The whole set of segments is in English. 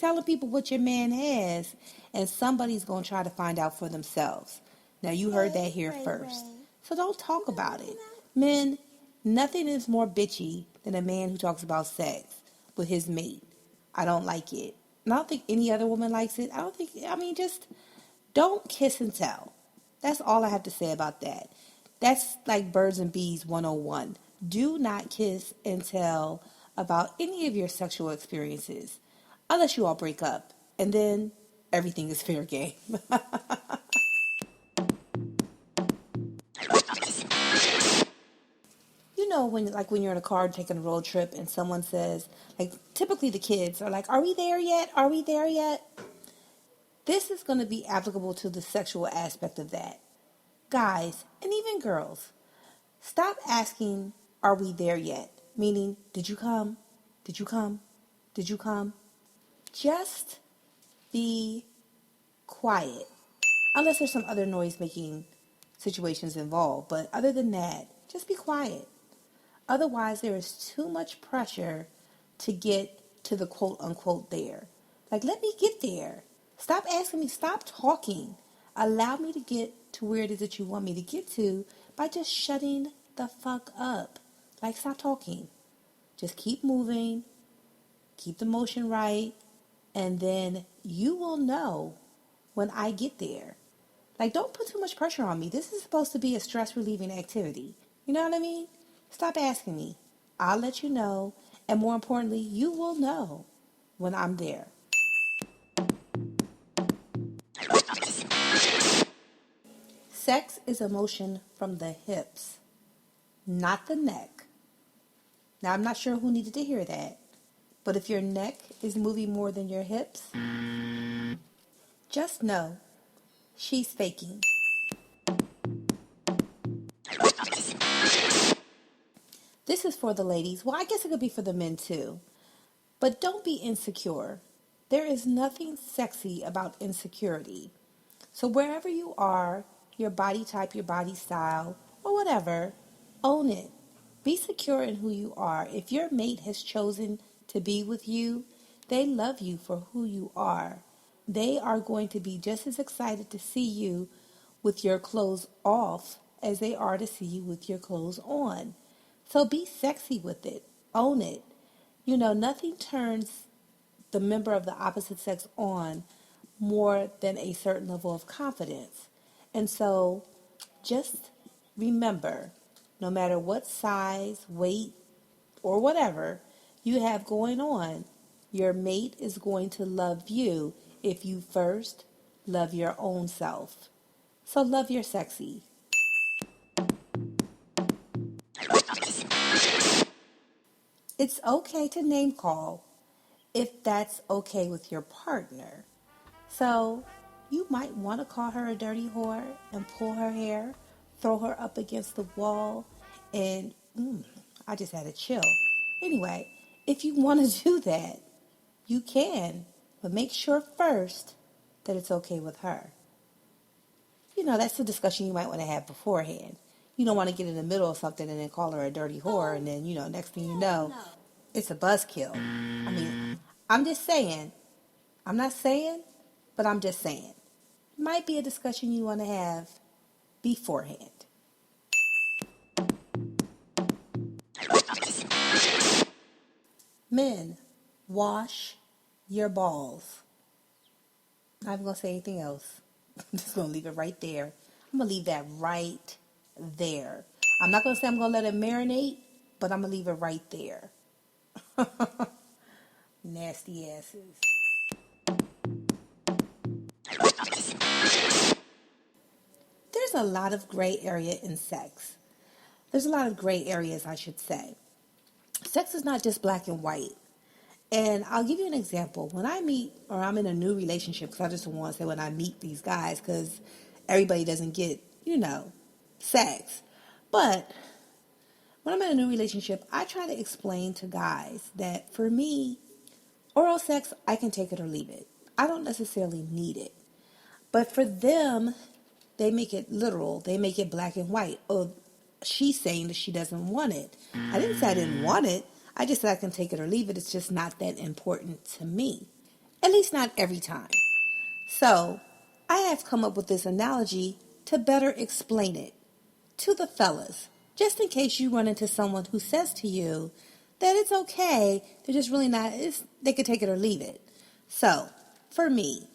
telling people what your man has, and somebody's going to try to find out for themselves. Now, you heard that here first. So don't talk about it. Men, nothing is more bitchy than a man who talks about sex with his mate. I don't like it. And I don't think any other woman likes it. Just don't kiss and tell. That's all I have to say about that. That's like birds and bees 101. Do not kiss and tell about any of your sexual experiences unless you all break up. And then everything is fair game. You know, when you're in a car taking a road trip and someone says, like, typically the kids are like, are we there yet? Are we there yet? This is going to be applicable to the sexual aspect of that. Guys, and even girls, stop asking, are we there yet? Meaning, did you come? Did you come? Did you come? Just be quiet. Unless there's some other noise-making situations involved. But other than that, just be quiet. Otherwise, there is too much pressure to get to the quote-unquote there. Like, let me get there. Stop asking me. Stop talking. Allow me to get to where it is that you want me to get to by just shutting the fuck up. Like, stop talking. Just keep moving. Keep the motion right. And then you will know when I get there. Like, don't put too much pressure on me. This is supposed to be a stress-relieving activity. You know what I mean? Stop asking me. I'll let you know. And more importantly, you will know when I'm there. Sex is a motion from the hips, not the neck. Now, I'm not sure who needed to hear that, but if your neck is moving more than your hips, just know she's faking. This is for the ladies. Well, I guess it could be for the men too. But don't be insecure. There is nothing sexy about insecurity. So wherever you are, your body type, your body style, or whatever, own it. Be secure in who you are. If your mate has chosen to be with you, they love you for who you are. They are going to be just as excited to see you with your clothes off as they are to see you with your clothes on. So be sexy with it. Own it. You know, nothing turns the member of the opposite sex on more than a certain level of confidence. And so just remember, no matter what size, weight, or whatever you have going on, your mate is going to love you if you first love your own self. So love your sexy. It's okay to name call if that's okay with your partner. So you might want to call her a dirty whore and pull her hair, throw her up against the wall, and I just had a chill. Anyway, if you want to do that, you can, but make sure first that it's okay with her. You know, that's a discussion you might want to have beforehand. You don't want to get in the middle of something and then call her a dirty whore, and then, next thing you know, it's a buzzkill. I mean, I'm just saying. I'm not saying, but I'm just saying. Might be a discussion you want to have beforehand. Men, wash your balls. Not even going to say anything else. I'm just going to leave it right there. I'm going to leave that right there. I'm not going to say I'm going to let it marinate, but I'm going to leave it right there. Nasty asses. There's a lot of gray area in sex. There's a lot of gray areas, I should say. Sex is not just black and white. And I'll give you an example. When I meet, or I'm in a new relationship, because I just don't want to say when I meet these guys, because everybody doesn't get, sex. But when I'm in a new relationship, I try to explain to guys that for me, oral sex, I can take it or leave it. I don't necessarily need it. But for them, they make it literal. They make it black and white. Oh, she's saying that she doesn't want it. I didn't say I didn't want it. I just said I can take it or leave it. It's just not that important to me. At least least not every time. So, I have come up with this analogy to better explain it to the fellas, just in case you run into someone who says to you that it's okay, they're just really not, they could take it or leave it. So, for me,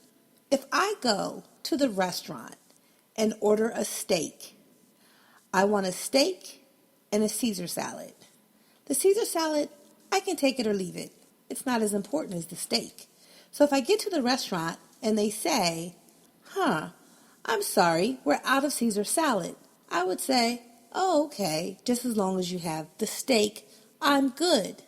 if I go to the restaurant and order a steak, I want a steak and a Caesar salad. The Caesar salad, I can take it or leave it. It's not as important as the steak. So if I get to the restaurant and they say, I'm sorry, we're out of Caesar salad, I would say, oh, okay, just as long as you have the steak, I'm good.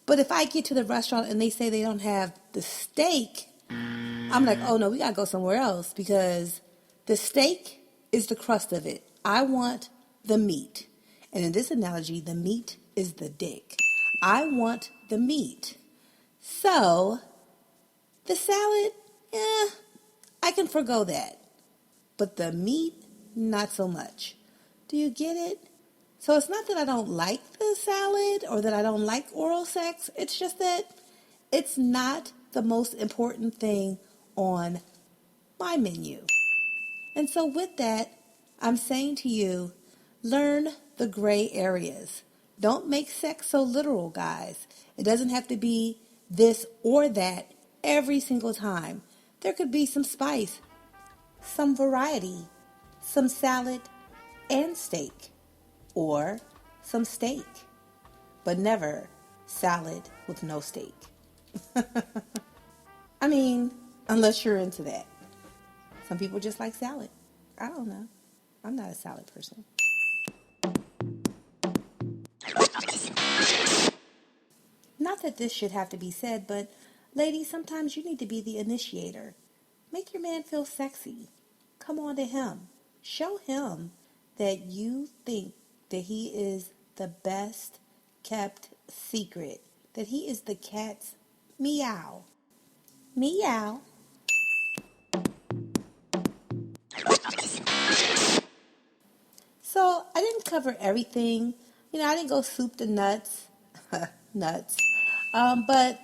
But if I get to the restaurant and they say they don't have the steak, I'm like, oh no, we gotta go somewhere else because the steak is the crust of it. I want the meat. And in this analogy, the meat is the dick. I want the meat. So, the salad, I can forgo that. But the meat, not so much. Do you get it? So it's not that I don't like the salad or that I don't like oral sex. It's just that it's not the most important thing on my menu. And so with that, I'm saying to you, learn the gray areas. Don't make sex so literal, guys. It doesn't have to be this or that every single time. There could be some spice, some variety, some salad and steak, or some steak, but never salad with no steak. I mean, unless you're into that. Some people just like salad. I don't know. I'm not a salad person. Not that this should have to be said, but ladies, sometimes you need to be the initiator. Make your man feel sexy. Come on to him. Show him that you think that he is the best kept secret, that he is the cat's meow. Meow. So I didn't cover everything. I didn't go soup to nuts. Nuts. But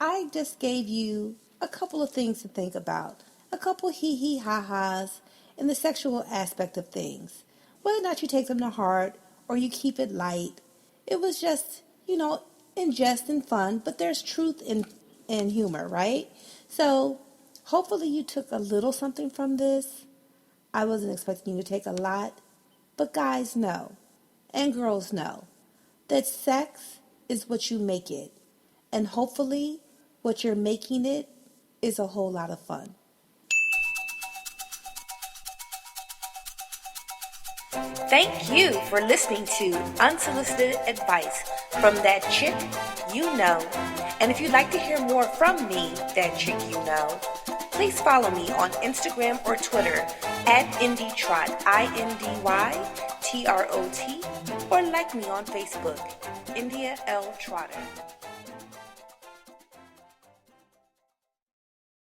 I just gave you a couple of things to think about. A couple hee-hee ha-has in the sexual aspect of things. Whether or not you take them to heart or you keep it light. It was just, in jest and fun, but there's truth in humor, right? So hopefully you took a little something from this. I wasn't expecting you to take a lot, but guys know, and girls know, that sex is what you make it. And hopefully what you're making it is a whole lot of fun. Thank you for listening to Unsolicited Advice from That Chick You Know. And if you'd like to hear more from me, That Chick You Know, please follow me on Instagram or Twitter at IndieTrot, INDYTROT, or like me on Facebook, India L. Trotter.